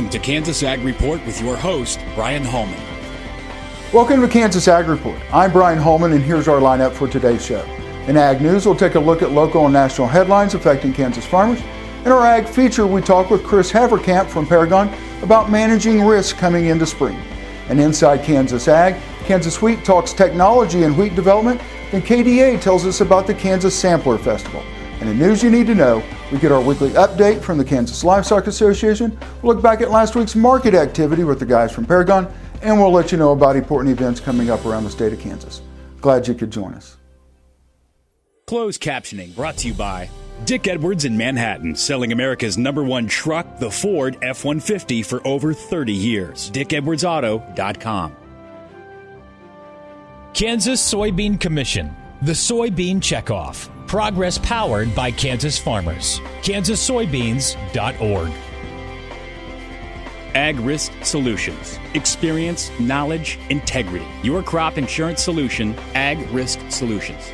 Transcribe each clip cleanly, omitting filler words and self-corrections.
Welcome to Kansas Ag Report with your host, Brian Holman. Welcome to Kansas Ag Report. I'm Brian Holman, and here's our lineup for today's show. In Ag News, we'll take a look at local and national headlines affecting Kansas farmers. In our Ag Feature, we talk with Chris Haverkamp from Paragon about managing risk coming into spring. And inside Kansas Ag, Kansas Wheat talks technology and wheat development, and KDA tells us about the Kansas Sampler Festival. And in news you need to know, we get our weekly update from the Kansas Livestock Association. We'll look back at last week's market activity with the guys from Paragon, and we'll let you know about important events coming up around the state of Kansas. Glad you could join us. Closed captioning brought to you by Dick Edwards in Manhattan, selling America's #1 truck, the Ford F-150, for over 30 years. DickEdwardsAuto.com. Kansas Soybean Commission, the Soybean Checkoff. Progress powered by Kansas farmers. kansassoybeans.org. Ag Risk Solutions. Experience, knowledge, integrity. Your crop insurance solution, Ag Risk Solutions.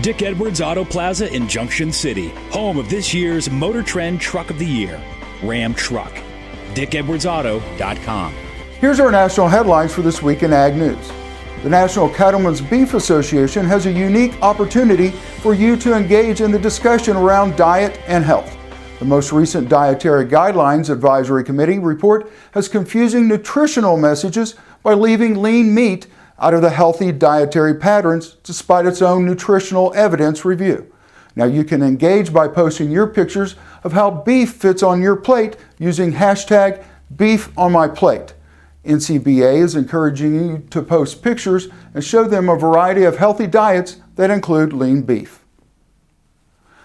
Dick Edwards Auto Plaza in Junction City, home of this year's Motor Trend Truck of the Year, Ram Truck. DickEdwardsAuto.com. Here's our national headlines for this week in Ag News. The National Cattlemen's Beef Association has a unique opportunity for you to engage in the discussion around diet and health. The most recent Dietary Guidelines Advisory Committee report has confusing nutritional messages by leaving lean meat out of the healthy dietary patterns despite its own nutritional evidence review. Now you can engage by posting your pictures of how beef fits on your plate using hashtag #BeefOnMyPlate. NCBA is encouraging you to post pictures and show them a variety of healthy diets that include lean beef.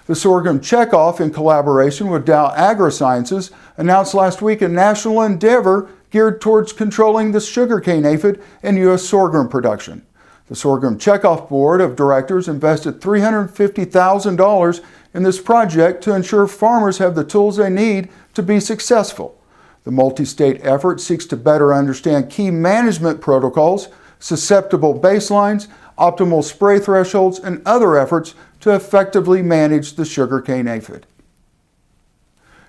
The Sorghum Checkoff, in collaboration with Dow AgroSciences, announced last week a national endeavor geared towards controlling the sugarcane aphid in U.S. sorghum production. The Sorghum Checkoff Board of Directors invested $350,000 in this project to ensure farmers have the tools they need to be successful. The multi-state effort seeks to better understand key management protocols, susceptible baselines, optimal spray thresholds, and other efforts to effectively manage the sugarcane aphid.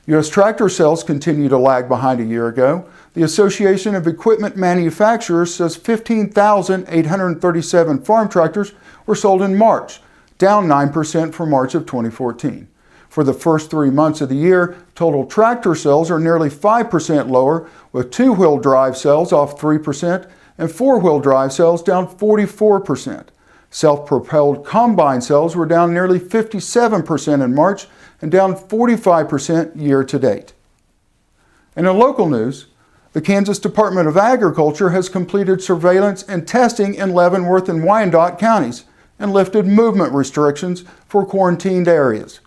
U.S. tractor sales continue to lag behind a year ago. The Association of Equipment Manufacturers says 15,837 farm tractors were sold in March, down 9% from March of 2014. For the first 3 months of the year, total tractor sales are nearly 5% lower, with two-wheel drive sales off 3% and four-wheel drive sales down 44%. Self-propelled combine sales were down nearly 57% in March and down 45% year-to-date. And in local news, the Kansas Department of Agriculture has completed surveillance and testing in Leavenworth and Wyandotte counties and lifted movement restrictions for quarantined areas.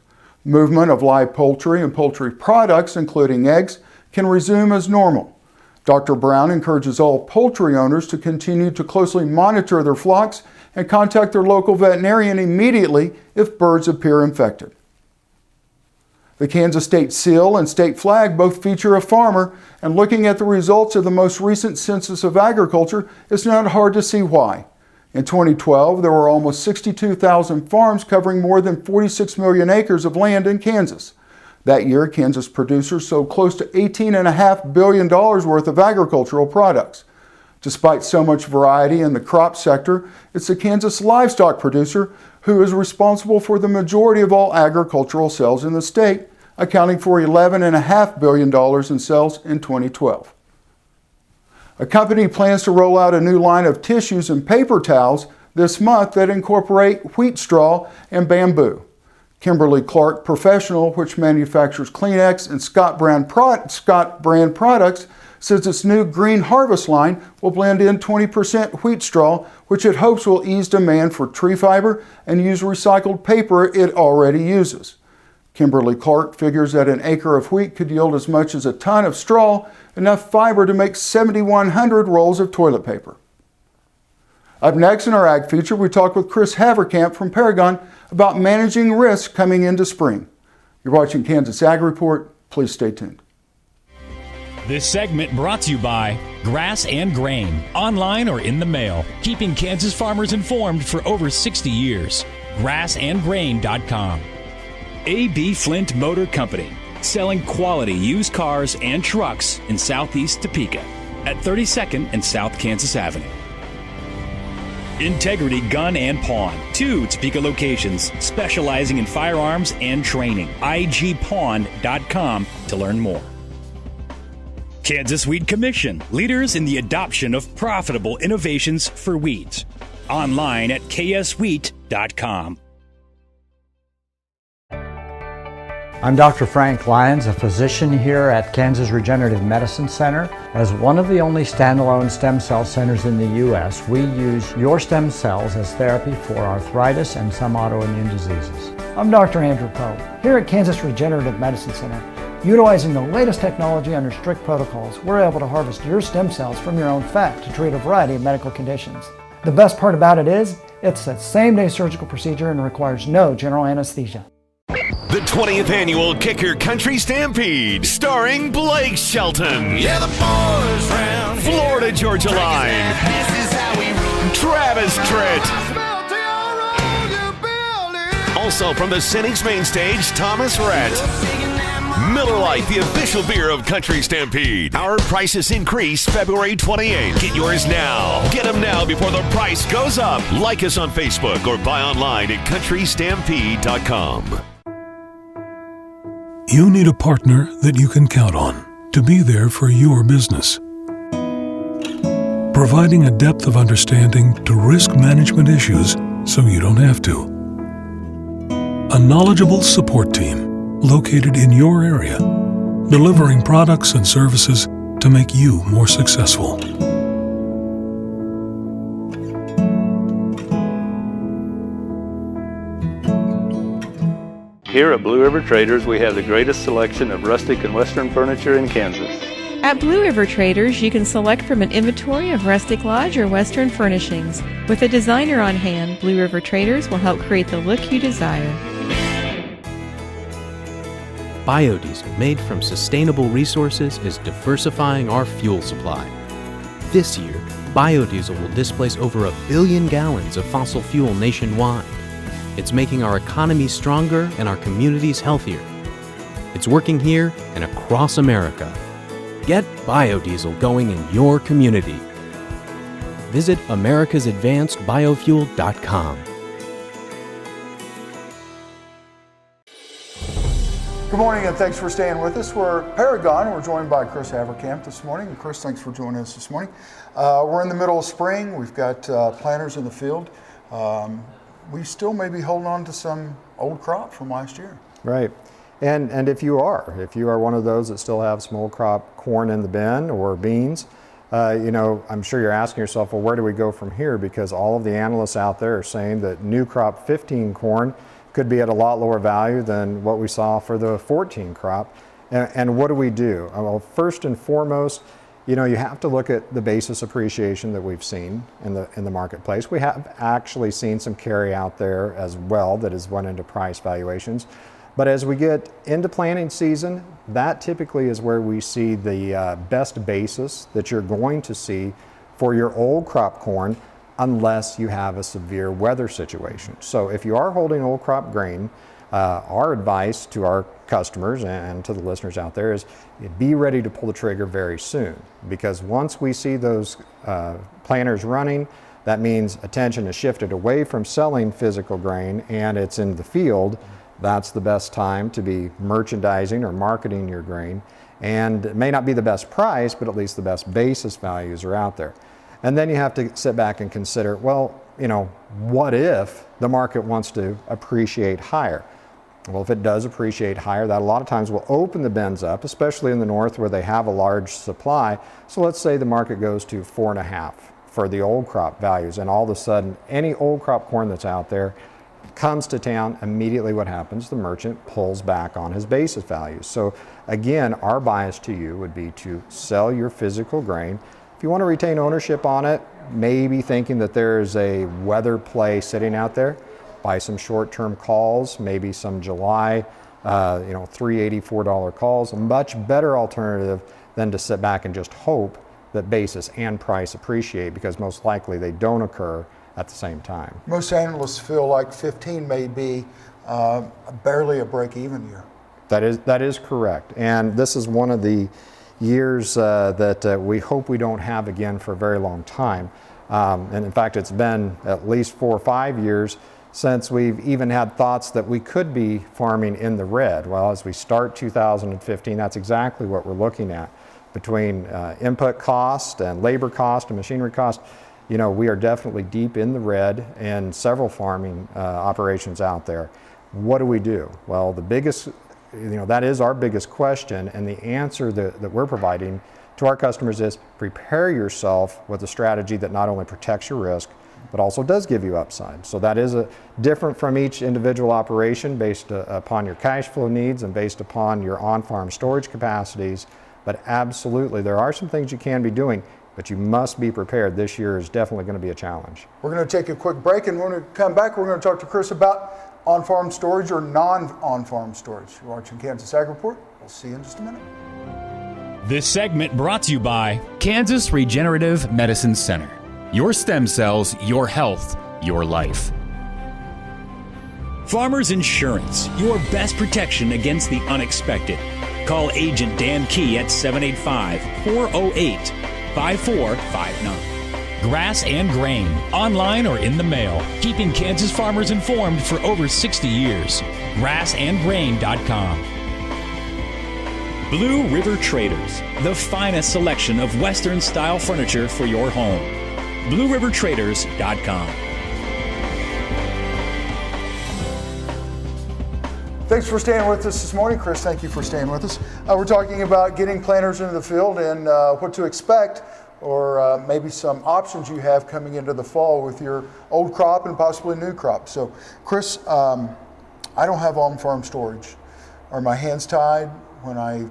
Movement of live poultry and poultry products, including eggs, can resume as normal. Dr. Brown encourages all poultry owners to continue to closely monitor their flocks and contact their local veterinarian immediately if birds appear infected. The Kansas State Seal and State Flag both feature a farmer, and looking at the results of the most recent Census of Agriculture, it's not hard to see why. In 2012, there were almost 62,000 farms covering more than 46 million acres of land in Kansas. That year, Kansas producers sold close to $18.5 billion worth of agricultural products. Despite so much variety in the crop sector, it's the Kansas livestock producer who is responsible for the majority of all agricultural sales in the state, accounting for $11.5 billion in sales in 2012. A company plans to roll out a new line of tissues and paper towels this month that incorporate wheat straw and bamboo. Kimberly-Clark Professional, which manufactures Kleenex and Scott brand products, says its new Green Harvest line will blend in 20% wheat straw, which it hopes will ease demand for tree fiber and use recycled paper it already uses. Kimberly-Clark figures that an acre of wheat could yield as much as a ton of straw, enough fiber to make 7,100 rolls of toilet paper. Up next in our Ag Feature, we talk with Chris Haverkamp from Paragon about managing risk coming into spring. You're watching Kansas Ag Report. Please stay tuned. This segment brought to you by Grass and Grain, online or in the mail, keeping Kansas farmers informed for over 60 years. grassandgrain.com. A.B. Flint Motor Company. selling quality used cars and trucks in Southeast Topeka at 32nd and South Kansas Avenue. Integrity Gun and Pawn, 2 Topeka locations specializing in firearms and training. igpawn.com to learn more. Kansas Weed Commission, leaders in the adoption of profitable innovations for weeds. Online at kswheat.com. I'm Dr. Frank Lyons, a physician here at Kansas Regenerative Medicine Center. As one of the only standalone stem cell centers in the U.S., we use your stem cells as therapy for arthritis and some autoimmune diseases. I'm Dr. Andrew Pope, here at Kansas Regenerative Medicine Center. Utilizing the latest technology under strict protocols, we're able to harvest your stem cells from your own fat to treat a variety of medical conditions. The best part about it is, it's a same-day surgical procedure and requires no general anesthesia. The 20th annual Kicker Country Stampede, starring Blake Shelton. Yeah, the boys round Florida Georgia Line. Travis Tritt. Also from the Cynics main stage, Thomas Rhett. Miller Lite, the official beer of Country Stampede. Our prices increase February 28th. Get yours now. Get them now before the price goes up. Like us on Facebook or buy online at countrystampede.com. You need a partner that you can count on to be there for your business. Providing a depth of understanding to risk management issues so you don't have to. A knowledgeable support team located in your area, delivering products and services to make you more successful. Here at Blue River Traders, we have the greatest selection of rustic and western furniture in Kansas. At Blue River Traders, you can select from an inventory of rustic lodge or western furnishings. With a designer on hand, Blue River Traders will help create the look you desire. Biodiesel made from sustainable resources is diversifying our fuel supply. This year, biodiesel will displace over 1 billion gallons of fossil fuel nationwide. It's making our economy stronger and our communities healthier. It's working here and across America. Get biodiesel going in your community. Visit americasadvancedbiofuel.com. Good morning and thanks for staying with us. We're Paragon. We're joined by Chris Haverkamp this morning. And Chris, thanks for joining us this morning. We're in the middle of spring. We've got planters in the field. We still may be holding on to some old crop from last year. Right. And if you are one of those that still have some old crop corn in the bin or beans, I'm sure you're asking yourself, well, where do we go from here? Because all of the analysts out there are saying that new crop 15 corn could be at a lot lower value than what we saw for the 14 crop. And what do we do? Well, first and foremost, you have to look at the basis appreciation that we've seen in the marketplace. We have actually seen some carry out there as well that has went into price valuations. But as we get into planting season, that typically is where we see the best basis that you're going to see for your old crop corn unless you have a severe weather situation. So if you are holding old crop grain, our advice to our customers and to the listeners out there is be ready to pull the trigger very soon, because once we see those planters running, that means attention is shifted away from selling physical grain and it's in the field. That's the best time to be merchandising or marketing your grain. And it may not be the best price, but at least the best basis values are out there. And then you have to sit back and consider, well, what if the market wants to appreciate higher? Well, if it does appreciate higher, that a lot of times will open the bins up, especially in the north where they have a large supply. So let's say the market goes to 4.5 for the old crop values, and all of a sudden any old crop corn that's out there comes to town. Immediately what happens? The merchant pulls back on his basis values. So again, our bias to you would be to sell your physical grain. If you want to retain ownership on it, maybe thinking that there's a weather play sitting out there, buy some short-term calls, maybe some July, $3.84 calls. A much better alternative than to sit back and just hope that basis and price appreciate, because most likely they don't occur at the same time. Most analysts feel like 15 may be barely a break-even year. That is correct. And this is one of the years that we hope we don't have again for a very long time. And in fact, it's been at least 4 or 5 years since we've even had thoughts that we could be farming in the red. Well, as we start 2015, that's exactly what we're looking at. Between input cost and labor cost and machinery cost, you know, we are definitely deep in the red in several farming operations out there. What do we do? Well, the biggest, you know, that is our biggest question, and the answer that we're providing to our customers is prepare yourself with a strategy that not only protects your risk, but also does give you upside. So that is different from each individual operation based upon your cash flow needs and based upon your on-farm storage capacities. But absolutely, there are some things you can be doing, but you must be prepared. This year is definitely going to be a challenge. We're going to take a quick break, and when we come back, we're going to talk to Chris about on-farm storage or non-on-farm storage. You're watching Kansas Ag Report. We'll see you in just a minute. This segment brought to you by Kansas Regenerative Medicine Center. Your stem cells, your health, your life. Farmers Insurance, your best protection against the unexpected. Call Agent Dan Key at 785-408-5459. Grass and Grain, online or in the mail, keeping Kansas farmers informed for over 60 years. grassandgrain.com. Blue River Traders, the finest selection of Western-style furniture for your home. BlueRiverTraders.com. Thanks for staying with us this morning. Chris, thank you for staying with us. We're talking about getting planters into the field and what to expect, or maybe some options you have coming into the fall with your old crop and possibly new crop. So, Chris, I don't have on-farm storage. Are my hands tied when I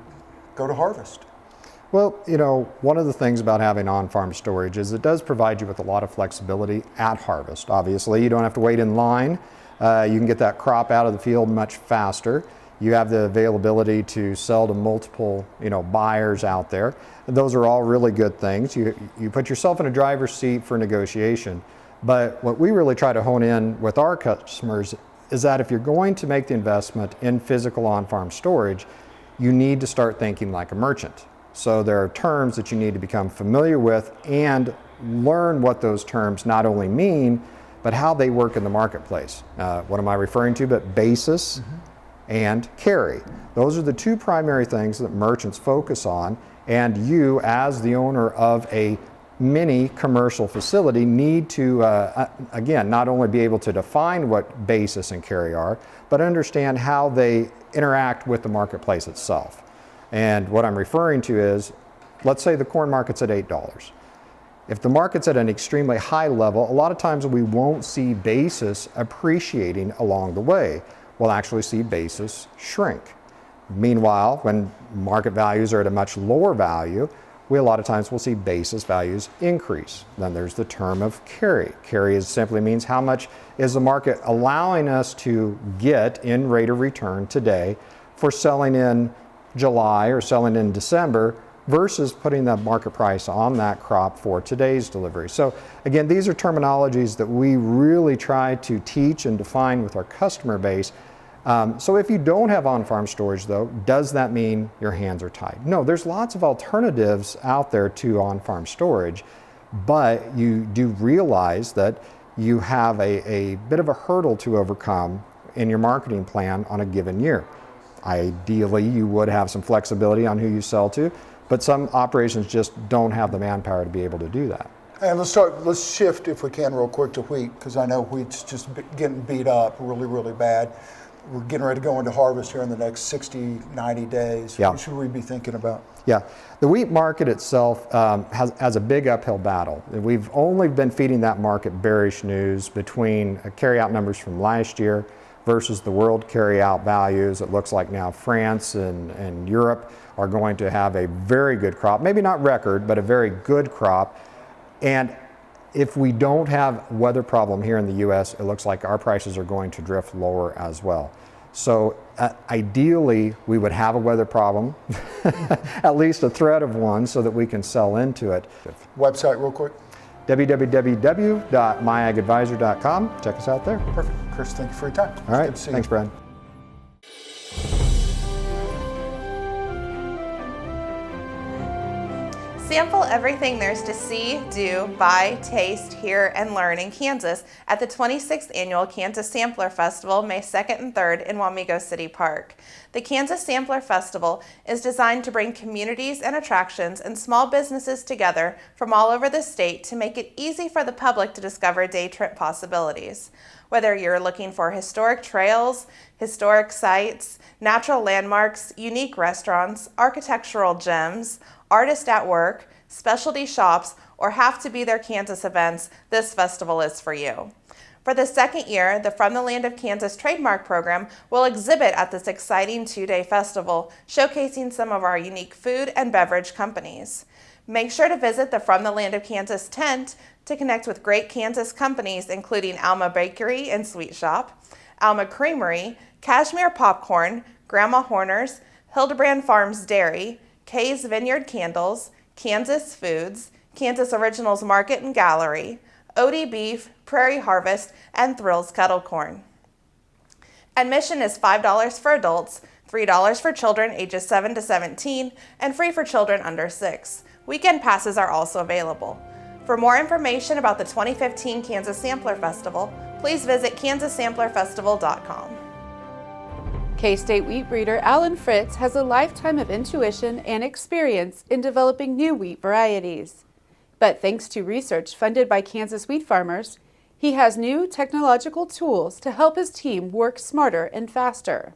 go to harvest? Well, you know, one of the things about having on-farm storage is it does provide you with a lot of flexibility at harvest. Obviously, you don't have to wait in line. You can get that crop out of the field much faster. You have the availability to sell to multiple, you know, buyers out there. Those are all really good things. You put yourself in a driver's seat for negotiation. But what we really try to hone in with our customers is that if you're going to make the investment in physical on-farm storage, you need to start thinking like a merchant. So there are terms that you need to become familiar with and learn what those terms not only mean, but how they work in the marketplace. What am I referring to? But basis and carry. Those are the two primary things that merchants focus on, and you, as the owner of a mini commercial facility, need to, again, not only be able to define what basis and carry are, but understand how they interact with the marketplace itself. And what I'm referring to is, let's say the corn market's at $8. If the market's at an extremely high level, a lot of times we won't see basis appreciating along the way. We'll actually see basis shrink. Meanwhile, when market values are at a much lower value, a lot of times we'll see basis values increase. Then there's the term of carry. Carry simply means how much is the market allowing us to get in rate of return today for selling in July or selling in December versus putting the market price on that crop for today's delivery. So again, these are terminologies that we really try to teach and define with our customer base. So if you don't have on-farm storage though, does that mean your hands are tied? No, there's lots of alternatives out there to on-farm storage, but you do realize that you have a bit of a hurdle to overcome in your marketing plan on a given year. Ideally, you would have some flexibility on who you sell to, but some operations just don't have the manpower to be able to do that. And let's shift, if we can, real quick to wheat, because I know wheat's just getting beat up really, really bad. We're getting ready to go into harvest here in the next 60, 90 days. Yeah. What should we be thinking about? Yeah, the wheat market itself has a big uphill battle. We've only been feeding that market bearish news between carryout numbers from last year versus the world carryout values. It looks like now France and Europe are going to have a very good crop, maybe not record, but a very good crop. And if we don't have weather problem here in the U.S., it looks like our prices are going to drift lower as well. So ideally, we would have a weather problem, at least a threat of one, so that we can sell into it. Website real quick. www.myagadvisor.com. Check us out there. Perfect. Chris, thank you for your time. All right. Thanks, Brad. Sample everything there's to see, do, buy, taste, hear, and learn in Kansas at the 26th Annual Kansas Sampler Festival, May 2nd and 3rd in Wamego City Park. The Kansas Sampler Festival is designed to bring communities and attractions and small businesses together from all over the state to make it easy for the public to discover day trip possibilities. Whether you're looking for historic trails, historic sites, natural landmarks, unique restaurants, architectural gems, artists at work, specialty shops, or have to be there Kansas events, this festival is for you. For the second year, the From the Land of Kansas trademark program will exhibit at this exciting two-day festival, showcasing some of our unique food and beverage companies. Make sure to visit the From the Land of Kansas tent to connect with great Kansas companies including Alma Bakery and Sweet Shop, Alma Creamery, Cashmere Popcorn, Grandma Horner's, Hildebrand Farms Dairy, Kay's Vineyard Candles, Kansas Foods, Kansas Originals Market and Gallery, Odie Beef, Prairie Harvest, and Thrills Kettle Corn. Admission is $5 for adults, $3 for children ages 7 to 17, and free for children under 6. Weekend passes are also available. For more information about the 2015 Kansas Sampler Festival, please visit kansassamplerfestival.com. K-State wheat breeder Alan Fritz has a lifetime of intuition and experience in developing new wheat varieties. But thanks to research funded by Kansas wheat farmers, he has new technological tools to help his team work smarter and faster.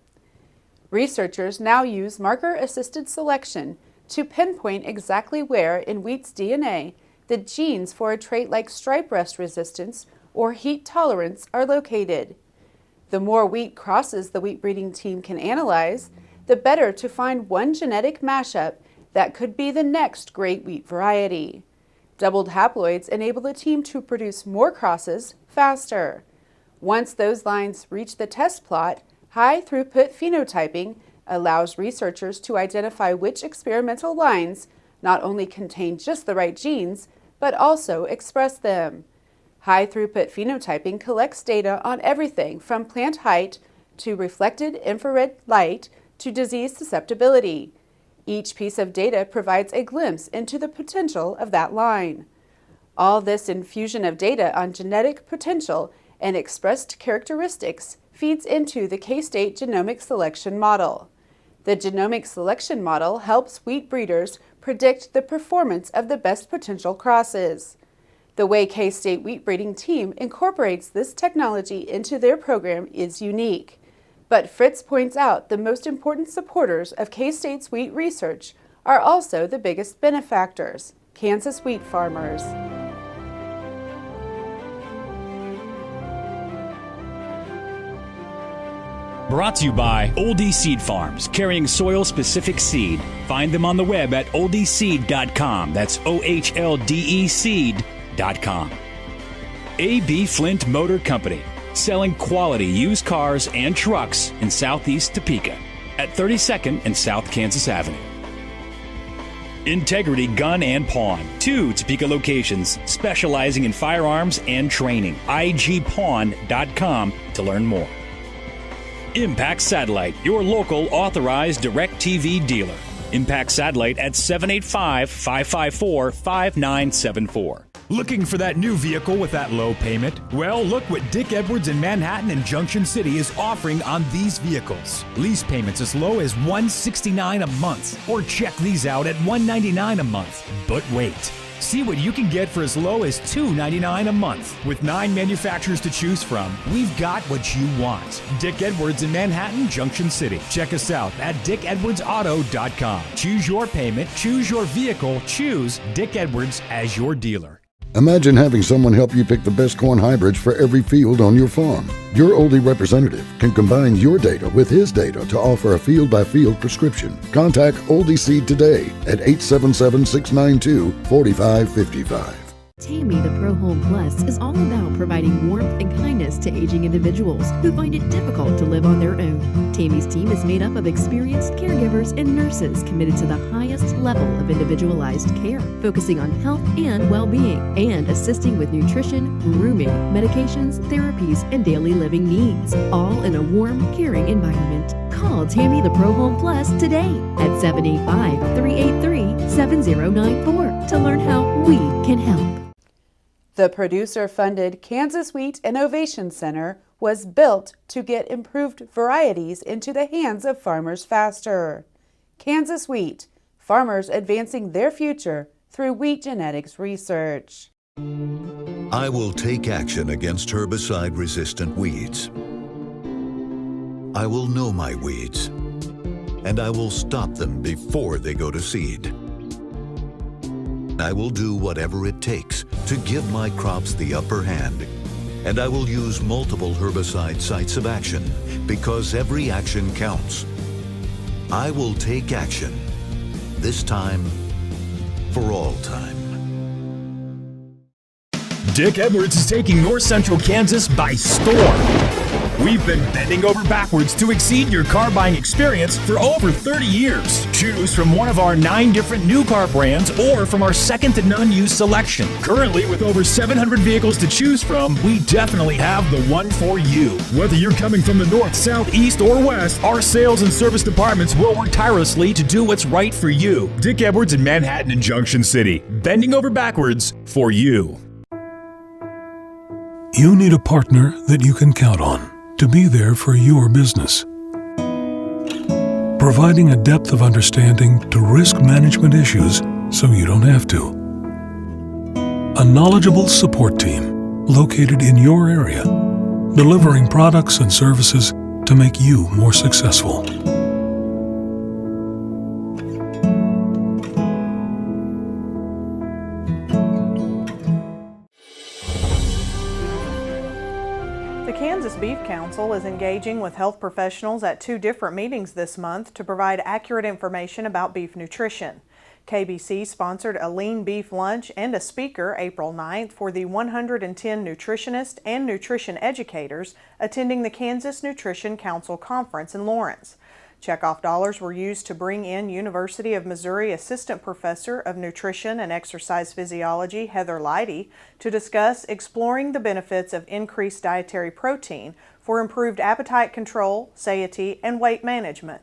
Researchers now use marker-assisted selection to pinpoint exactly where in wheat's DNA the genes for a trait like stripe rust resistance or heat tolerance are located. The more wheat crosses the wheat breeding team can analyze, the better to find one genetic mashup that could be the next great wheat variety. Doubled haploids enable the team to produce more crosses faster. Once those lines reach the test plot, high-throughput phenotyping allows researchers to identify which experimental lines not only contain just the right genes, but also express them. High-throughput phenotyping collects data on everything from plant height to reflected infrared light to disease susceptibility. Each piece of data provides a glimpse into the potential of that line. All this infusion of data on genetic potential and expressed characteristics feeds into the K-State genomic selection model. The genomic selection model helps wheat breeders predict the performance of the best potential crosses. The way K-State wheat breeding team incorporates this technology into their program is unique. But Fritz points out the most important supporters of K-State's wheat research are also the biggest benefactors, Kansas wheat farmers. Brought to you by Oldie Seed Farms, carrying soil-specific seed. Find them on the web at oldieseed.com. That's OHLDE seed.com. A.B. Flint Motor Company, selling quality used cars and trucks in southeast Topeka at 32nd and South Kansas Avenue. Integrity Gun and Pawn, 2 Topeka locations specializing in firearms and training. igpawn.com to learn more. Impact Satellite, your local authorized DirecTV dealer. Impact Satellite at 785-554-5974. Looking for that new vehicle with that low payment? Well, look what Dick Edwards in Manhattan and Junction City is offering on these vehicles. Lease payments as low as $169 a month, or check these out at $199 a month. But wait. See what you can get for as low as $299 a month. With 9 manufacturers to choose from, we've got what you want. Dick Edwards in Manhattan, Junction City. Check us out at dickedwardsauto.com. Choose your payment, choose your vehicle, choose Dick Edwards as your dealer. Imagine having someone help you pick the best corn hybrids for every field on your farm. Your Oldie representative can combine your data with his data to offer a field-by-field prescription. Contact Oldie Seed today at 877-692-4555. Tammy the Pro Home Plus is all about providing warmth and kindness to aging individuals who find it difficult to live on their own. Tammy's team is made up of experienced caregivers and nurses committed to the highest level of individualized care, focusing on health and well-being, and assisting with nutrition, grooming, medications, therapies, and daily living needs, all in a warm, caring environment. Call Tammy the Pro Home Plus today at 785-383-7094 to learn how we can help. The producer-funded Kansas Wheat Innovation Center was built to get improved varieties into the hands of farmers faster. Kansas Wheat, farmers advancing their future through wheat genetics research. I will take action against herbicide-resistant weeds. I will know my weeds, and I will stop them before they go to seed. I will do whatever it takes to give my crops the upper hand, and I will use multiple herbicide sites of action because every action counts. I will take action, this time for all time. Dick Edwards is taking North Central Kansas by storm. We've been bending over backwards to exceed your car buying experience for over 30 years. Choose from one of our 9 different new car brands or from our second to none used selection. Currently, with over 700 vehicles to choose from, we definitely have the one for you. Whether you're coming from the north, south, east, or west, our sales and service departments will work tirelessly to do what's right for you. Dick Edwards in Manhattan and Junction City, bending over backwards for you. You need a partner that you can count on to be there for your business. Providing a depth of understanding to risk management issues so you don't have to. A knowledgeable support team located in your area, delivering products and services to make you more successful. The Kansas Beef Council is engaging with health professionals at 2 different meetings this month to provide accurate information about beef nutrition. KBC sponsored a lean beef lunch and a speaker April 9th for the 110 nutritionists and nutrition educators attending the Kansas Nutrition Council Conference in Lawrence. Checkoff dollars were used to bring in University of Missouri Assistant Professor of Nutrition and Exercise Physiology Heather Leidy to discuss exploring the benefits of increased dietary protein for improved appetite control, satiety, and weight management.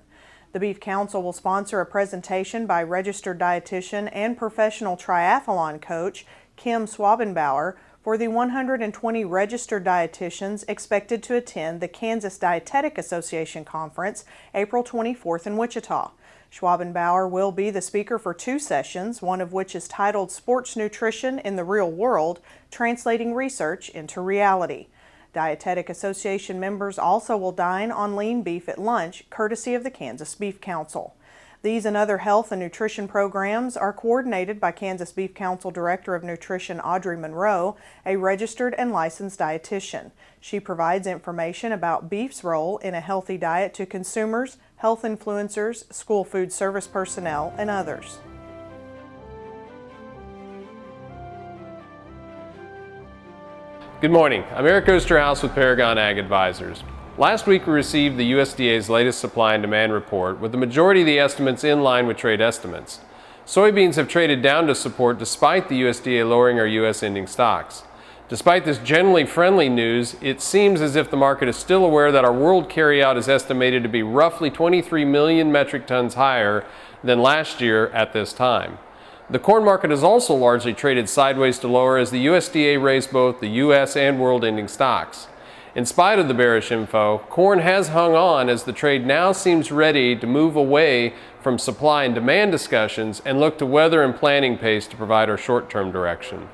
The Beef Council will sponsor a presentation by registered dietitian and professional triathlon coach Kim Schwabenbauer for the 120 registered dietitians expected to attend the Kansas Dietetic Association Conference April 24th in Wichita. Schwabenbauer will be the speaker for 2 sessions, one of which is titled Sports Nutrition in the Real World, Translating Research into Reality. Dietetic Association members also will dine on lean beef at lunch, courtesy of the Kansas Beef Council. These and other health and nutrition programs are coordinated by Kansas Beef Council Director of Nutrition Audrey Monroe, a registered and licensed dietitian. She provides information about beef's role in a healthy diet to consumers, health influencers, school food service personnel, and others. Good morning. I'm Eric Osterhaus with Paragon Ag Advisors. Last week we received the USDA's latest supply and demand report with the majority of the estimates in line with trade estimates. Soybeans have traded down to support despite the USDA lowering our U.S. ending stocks. Despite this generally friendly news, it seems as if the market is still aware that our world carryout is estimated to be roughly 23 million metric tons higher than last year at this time. The corn market has also largely traded sideways to lower as the USDA raised both the U.S. and world ending stocks. In spite of the bearish info, corn has hung on as the trade now seems ready to move away from supply and demand discussions and look to weather and planting pace to provide our short-term direction.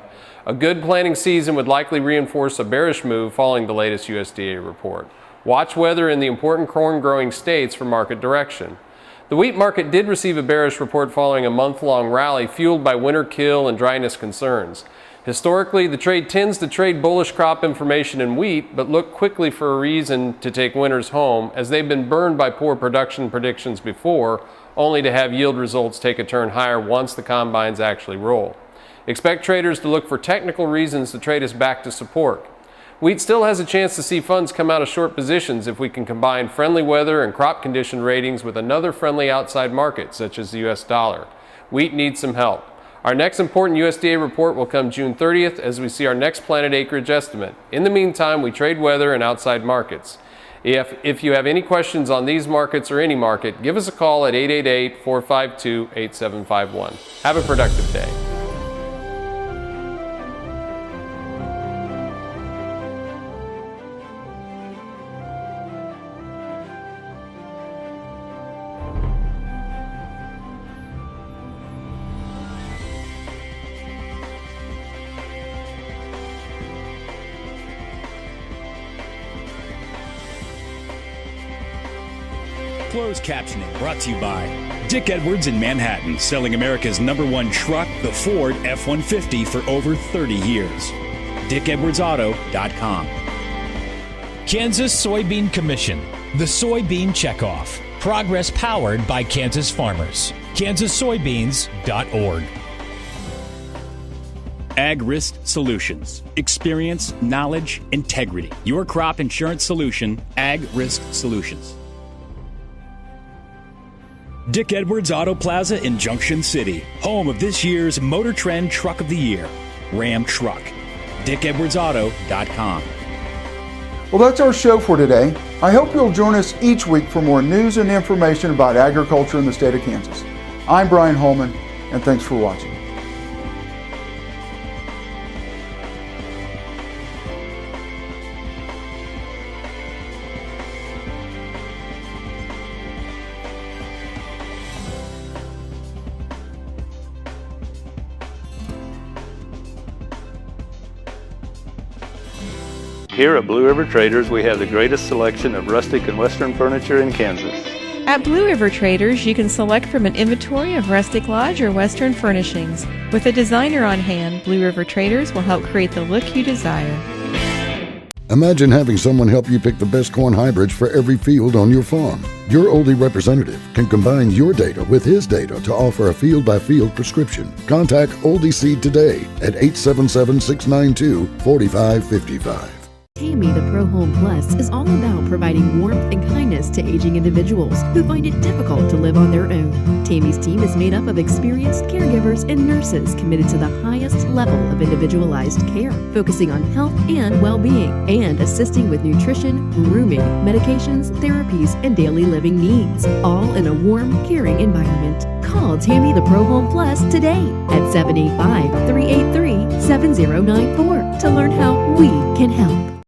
A good planting season would likely reinforce a bearish move following the latest USDA report. Watch weather in the important corn growing states for market direction. The wheat market did receive a bearish report following a month-long rally fueled by winter kill and dryness concerns. Historically, the trade tends to trade bullish crop information in wheat, but look quickly for a reason to take winners home as they've been burned by poor production predictions before, only to have yield results take a turn higher once the combines actually roll. Expect traders to look for technical reasons to trade us back to support. Wheat still has a chance to see funds come out of short positions if we can combine friendly weather and crop condition ratings with another friendly outside market, such as the US dollar. Wheat needs some help. Our next important USDA report will come June 30th as we see our next planted acreage estimate. In the meantime, we trade weather and outside markets. If you have any questions on these markets or any market, give us a call at 888-452-8751. Have a productive day. Closed captioning brought to you by Dick Edwards in Manhattan, selling America's #1 truck, the Ford F-150, for over 30 years. DickEdwardsAuto.com. Kansas Soybean Commission, the Soybean Checkoff. Progress powered by Kansas farmers. kansassoybeans.org. Ag Risk Solutions. Experience, knowledge, integrity. Your crop insurance solution, Ag Risk Solutions. Dick Edwards Auto Plaza in Junction City, home of this year's Motor Trend Truck of the Year, Ram Truck. DickEdwardsAuto.com. Well, that's our show for today. I hope you'll join us each week for more news and information about agriculture in the state of Kansas. I'm Brian Holman, and thanks for watching. Here at Blue River Traders, we have the greatest selection of rustic and western furniture in Kansas. At Blue River Traders, you can select from an inventory of rustic lodge or western furnishings. With a designer on hand, Blue River Traders will help create the look you desire. Imagine having someone help you pick the best corn hybrids for every field on your farm. Your Oldie representative can combine your data with his data to offer a field-by-field prescription. Contact Oldie Seed today at 877-692-4555. Tammy the Pro Home Plus is all about providing warmth and kindness to aging individuals who find it difficult to live on their own. Tammy's team is made up of experienced caregivers and nurses committed to the highest level of individualized care, focusing on health and well-being, and assisting with nutrition, grooming, medications, therapies, and daily living needs, all in a warm, caring environment. Call Tammy the Pro Home Plus today at 785-383-7094 to learn how we can help.